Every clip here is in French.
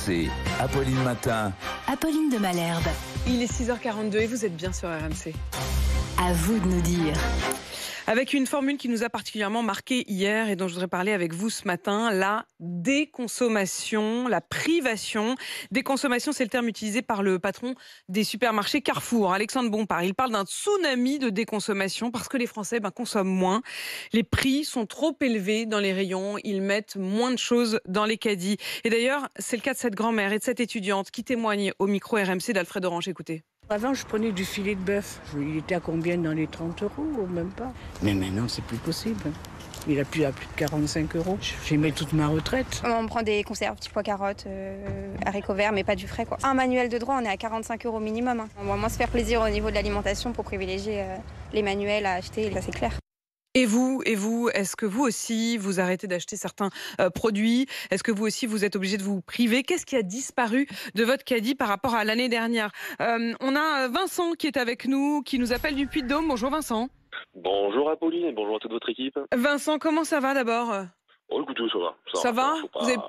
RMC, Apolline Matin. Apolline de Malherbe. Il est 6h42 et vous êtes bien sur RMC. À vous de nous dire. Avec une formule qui nous a particulièrement marqué hier et dont je voudrais parler avec vous ce matin, la déconsommation, la privation. Déconsommation, c'est le terme utilisé par le patron des supermarchés Carrefour, Alexandre Bompard. Il parle d'un tsunami de déconsommation parce que les Français consomment moins. Les prix sont trop élevés dans les rayons, ils mettent moins de choses dans les caddies. Et d'ailleurs, c'est le cas de cette grand-mère et de cette étudiante qui témoigne au micro RMC d'Alfred Orange. Écoutez. Avant, je prenais du filet de bœuf. Il était à combien? Dans les 30 € ou même pas? Mais maintenant, c'est plus possible. Il a plus de 45 €. J'ai mis toute ma retraite. On prend des conserves, petits pois carottes, haricots verts, mais pas du frais, quoi. Un manuel de droit, on est à 45 € minimum. On va moins se faire plaisir au niveau de l'alimentation pour privilégier les manuels à acheter, ça c'est clair. Et vous, est-ce que vous aussi, vous arrêtez d'acheter certains produits? Est-ce que vous aussi, vous êtes obligé de vous priver? Qu'est-ce qui a disparu de votre caddie par rapport à l'année dernière? On a Vincent qui est avec nous, qui nous appelle du Puy-de-Dôme. Bonjour Vincent. Bonjour Apolline et bonjour à toute votre équipe. Vincent, comment ça va d'abord? Oh, écoutez, ça va. Ça va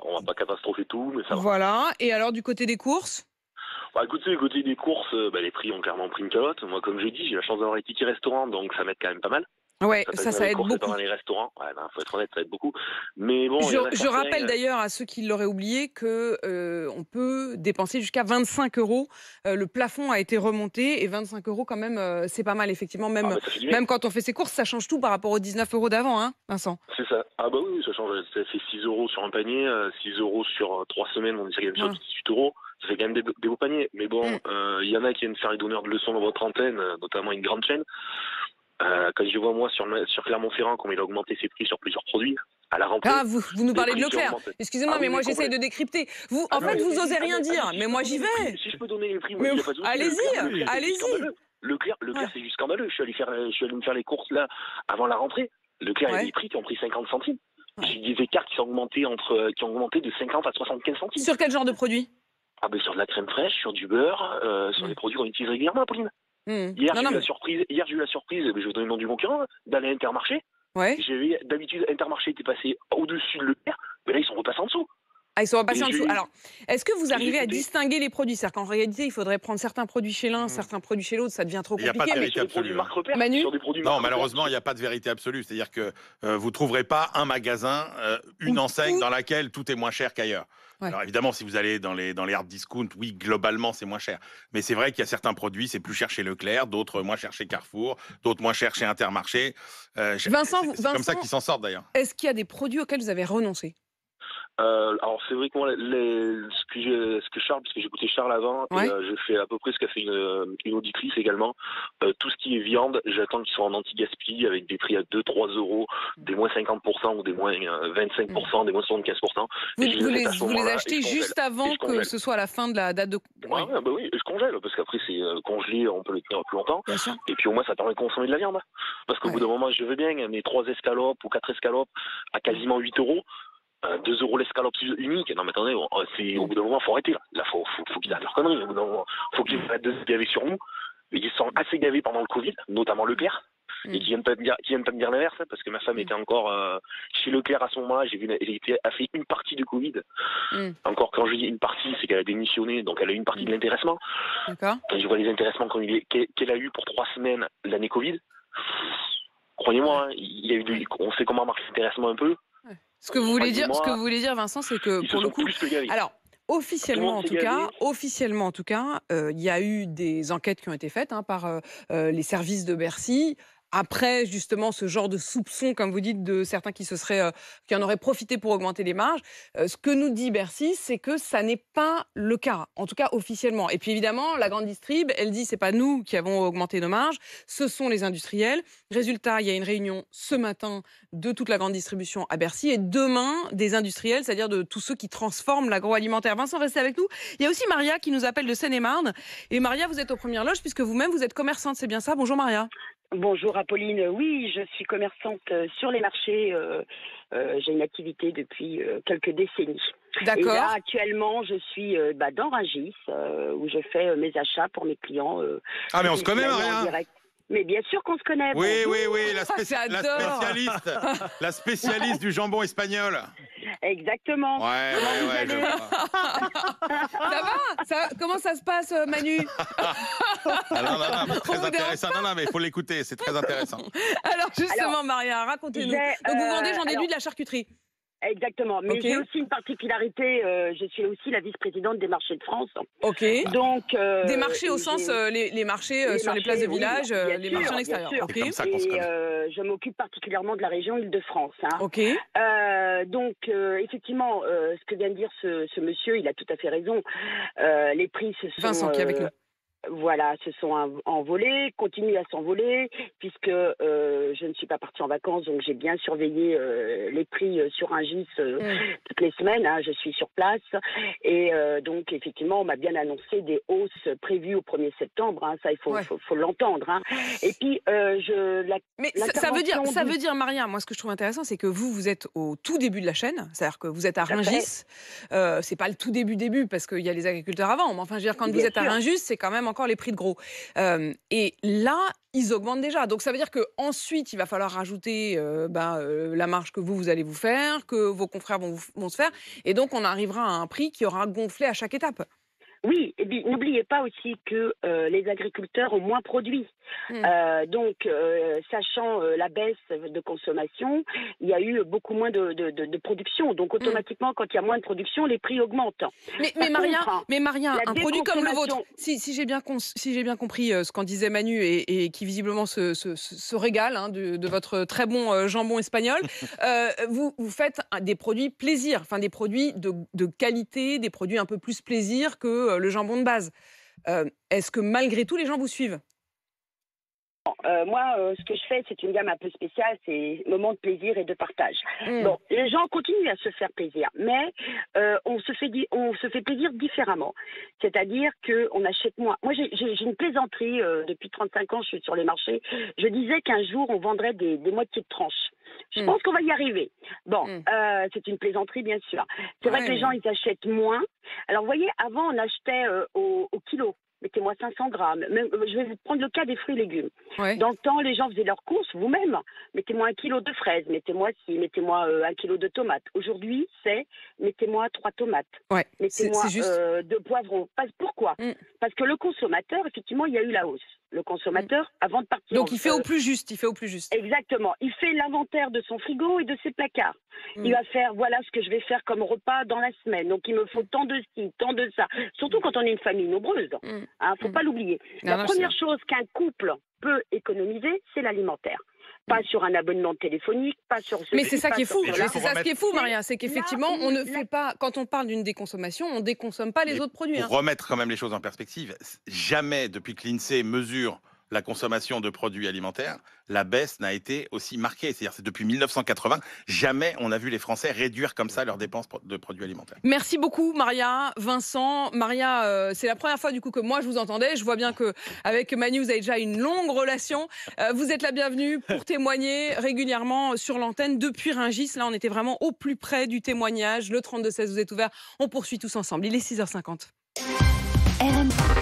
On va pas catastropher tout, mais ça va. Voilà. Et alors, du côté des courses? Écoutez, du côté des courses, les prix ont clairement pris une calotte. Moi, comme je dis, j'ai la chance d'avoir les tickets restaurants, donc ça m'aide quand même pas mal. Ouais, ça aide beaucoup. Dans les restaurants, faut être honnête, ça aide beaucoup. Mais bon, je rappelle d'ailleurs à ceux qui l'auraient oublié que on peut dépenser jusqu'à 25 €. Le plafond a été remonté et 25 € quand même, c'est pas mal effectivement. Même quand on fait ses courses, ça change tout par rapport aux 19 € d'avant, hein, Vincent. C'est ça. Ah bah oui, ça change. Ça fait 6 € sur un panier, 6 € sur 3 semaines, on dirait sur 18 €. Ça fait quand même des beaux paniers. Mais bon, il y en a qui viennent faire les donneurs de leçons dans votre antenne, notamment une grande chaîne. Quand je vois moi sur Clermont-Ferrand comment il a augmenté ses prix sur plusieurs produits à la rentrée. Ah, vous nous parlez de Leclerc. Excusez-moi, mais moi j'essaye de décrypter. Vous, en fait, vous osez rien dire, mais moi j'y vais. Si je peux donner les prix, allez-y. Leclerc, c'est juste scandaleux. Je suis allé me faire les courses là avant la rentrée. Leclerc, il y a des prix qui ont pris 50 centimes. J'ai des écarts qui ont augmenté de 50 à 75 centimes. Sur quel genre de produit? Sur de la crème fraîche, sur du beurre, sur des produits qu'on utilise régulièrement, Pauline. Hier, j'ai eu la surprise, je vais vous donner le nom du concurrent, d'aller à Intermarché. Ouais. D'habitude, Intermarché était passé au-dessus de Leclerc, mais là, ils sont repassés en dessous. Ah, ils sont repassés en dessous. Alors, est-ce que vous arrivez à distinguer les produits? C'est-à-dire qu'en réalité, il faudrait prendre certains produits chez l'un, certains produits chez l'autre, ça devient trop compliqué. Il n'y a pas de vérité absolue. Manu ? Non, malheureusement, il n'y a pas de vérité absolue. C'est-à-dire que vous ne trouverez pas un magasin, une enseigne dans laquelle tout est moins cher qu'ailleurs. Ouais. Alors évidemment, si vous allez dans les hard discount, oui, globalement, c'est moins cher. Mais c'est vrai qu'il y a certains produits, c'est plus cher chez Leclerc, d'autres moins cher chez Carrefour, d'autres moins cher chez Intermarché. Vincent, c'est comme ça qu'ils s'en sortent d'ailleurs. Est-ce qu'il y a des produits auxquels vous avez renoncé? Alors c'est vrai que moi ce que Charles, parce que j'ai écouté Charles avant, et je fais à peu près ce qu'a fait une auditrice également, tout ce qui est viande, j'attends qu'ils soient en anti-gaspi avec des prix à 2-3 €, des moins 50% ou des moins 25%, des moins 75%. Vous les achetez juste avant que ce soit à la fin de la date de... Oui, je congèle, parce qu'après c'est congelé, on peut le tenir plus longtemps, et puis au moins ça permet de consommer de la viande, parce qu'au bout d'un moment je veux bien, mais 3 escalopes ou 4 escalopes à quasiment 8 €, 2 € l'escalope unique. Non mais attendez, au bout d'un moment faut arrêter là. Là faut qu'ils arrêtent leur connerie. Au bout d'un moment, faut qu'ils arrêtent de se gaver sur nous. Ils sont assez gavés pendant le Covid, notamment Leclerc, et qui viennent pas me dire l'inverse, parce que ma femme était encore chez Leclerc à ce moment-là. J'ai vu, elle a fait une partie du Covid. Encore quand je dis une partie, c'est qu'elle a démissionné, donc elle a eu une partie de l'intéressement. D'accord. Quand je vois les intéressements qu'elle a eu pour 3 semaines l'année Covid, croyez-moi, il y a eu on sait comment marche l'intéressement un peu. Ce que vous voulez dire, Vincent, c'est que pour le coup, alors officiellement en tout cas, il y a eu des enquêtes qui ont été faites par les services de Bercy. Après, justement, ce genre de soupçons, comme vous dites, de certains qui en auraient profité pour augmenter les marges, ce que nous dit Bercy, c'est que ça n'est pas le cas, en tout cas officiellement. Et puis évidemment, la grande distrib, elle dit c'est pas nous qui avons augmenté nos marges, ce sont les industriels. Résultat, il y a une réunion ce matin de toute la grande distribution à Bercy et demain des industriels, c'est-à-dire de tous ceux qui transforment l'agroalimentaire. Vincent, restez avec nous. Il y a aussi Maria qui nous appelle de Seine-et-Marne. Et Maria, vous êtes aux premières loges puisque vous-même vous êtes commerçante, c'est bien ça? Bonjour Maria. Bonjour Apolline, oui, je suis commerçante sur les marchés, j'ai une activité depuis quelques décennies. D'accord. Et là actuellement je suis dans Rungis, où je fais mes achats pour mes clients. Mais on se connaît Maria. Mais bien sûr qu'on se connaît. Oui, la spécialiste du jambon espagnol. Exactement. Ouais, je vois. Ça va Comment ça se passe, Manu? Non, très intéressant. Non, mais il faut l'écouter, c'est très intéressant. Alors justement, Maria, racontez-nous. Donc vous vendez, j'en déduis, de la charcuterie. Exactement, mais j'ai aussi une particularité, je suis aussi la vice-présidente des marchés de France. Ok. Donc, des marchés au sens, les marchés sur les places de village, les marchés en extérieur. Okay. Comme ça qu'on se connaît. Je m'occupe particulièrement de la région Île-de-France. Hein. Ok. Donc, effectivement, ce que vient de dire ce monsieur, il a tout à fait raison. Les prix se sont... Vincent qui est avec nous. Voilà, se sont envolés, continuent à s'envoler, puisque je ne suis pas partie en vacances, donc j'ai bien surveillé les prix sur Rungis toutes les semaines, hein, je suis sur place, et donc effectivement, on m'a bien annoncé des hausses prévues au 1er septembre, hein, ça il faut l'entendre. Hein. Et puis, Mais ça veut dire, Maria, moi ce que je trouve intéressant, c'est que vous êtes au tout début de la chaîne, c'est-à-dire que vous êtes à Rungis, c'est pas le tout début, parce qu'il y a les agriculteurs avant, mais enfin, je veux dire, quand vous êtes à Rungis, c'est quand même encore les prix de gros. Et là, ils augmentent déjà. Donc ça veut dire qu'ensuite, il va falloir rajouter la marge que vous allez vous faire, que vos confrères vont se faire. Et donc, on arrivera à un prix qui aura gonflé à chaque étape. Oui, et puis n'oubliez pas aussi que les agriculteurs ont moins produit. Donc, sachant la baisse de consommation, il y a eu beaucoup moins de production. Donc, automatiquement, quand il y a moins de production, les prix augmentent. Mais Maria, un produit comme le vôtre, si j'ai bien compris ce qu'en disait Manu et qui visiblement se régale hein, de votre très bon jambon espagnol, vous faites des produits plaisir, enfin des produits de qualité, des produits un peu plus plaisir que le jambon de base. Est-ce que malgré tout, les gens vous suivent? Moi, ce que je fais, c'est une gamme un peu spéciale, c'est moment de plaisir et de partage. Bon, les gens continuent à se faire plaisir, mais on se fait plaisir différemment. C'est-à-dire qu'on achète moins. Moi, j'ai une plaisanterie, depuis 35 ans, je suis sur les marchés. Je disais qu'un jour, on vendrait des moitiés de tranches. Je pense qu'on va y arriver. Bon, c'est une plaisanterie, bien sûr. C'est vrai que les gens, ils achètent moins. Alors, vous voyez, avant, on achetait au kilo. Mettez-moi 500 grammes. Même, je vais prendre le cas des fruits et légumes. Ouais. Dans le temps, les gens faisaient leurs courses vous-même. Mettez-moi 1 kilo de fraises, mettez-moi 1 kilo de tomates. Aujourd'hui, c'est mettez-moi 3 tomates. Ouais. Mettez-moi 2 poivrons. Pourquoi Parce que le consommateur, effectivement, il y a eu la hausse. Le consommateur, avant de partir... Donc, il fait au plus juste. Exactement. Il fait l'inventaire de son frigo et de ses placards. Il va faire, voilà ce que je vais faire comme repas dans la semaine. Donc, il me faut tant de ci, tant de ça. Surtout quand on est une famille nombreuse. Faut pas l'oublier. La première chose qu'un couple peut économiser, c'est l'alimentaire. Pas sur un abonnement téléphonique, pas sur... Mais c'est ça qui est fou. C'est ça qui est fou, Maria. C'est qu'effectivement, on ne fait pas... Quand on parle d'une déconsommation, on ne déconsomme pas les autres produits. Pour remettre quand même les choses en perspective, jamais depuis que l'INSEE mesure la consommation de produits alimentaires, la baisse n'a été aussi marquée. C'est-à-dire c'est depuis 1980, jamais on a vu les Français réduire comme ça leurs dépenses de produits alimentaires. Merci beaucoup, Maria, Vincent. Maria, c'est la première fois du coup que moi je vous entendais. Je vois bien qu'avec Manu, vous avez déjà une longue relation. Vous êtes la bienvenue pour témoigner régulièrement sur l'antenne depuis Rungis. Là, on était vraiment au plus près du témoignage. Le 32-16, vous êtes ouvert. On poursuit tous ensemble. Il est 6h50. RMC.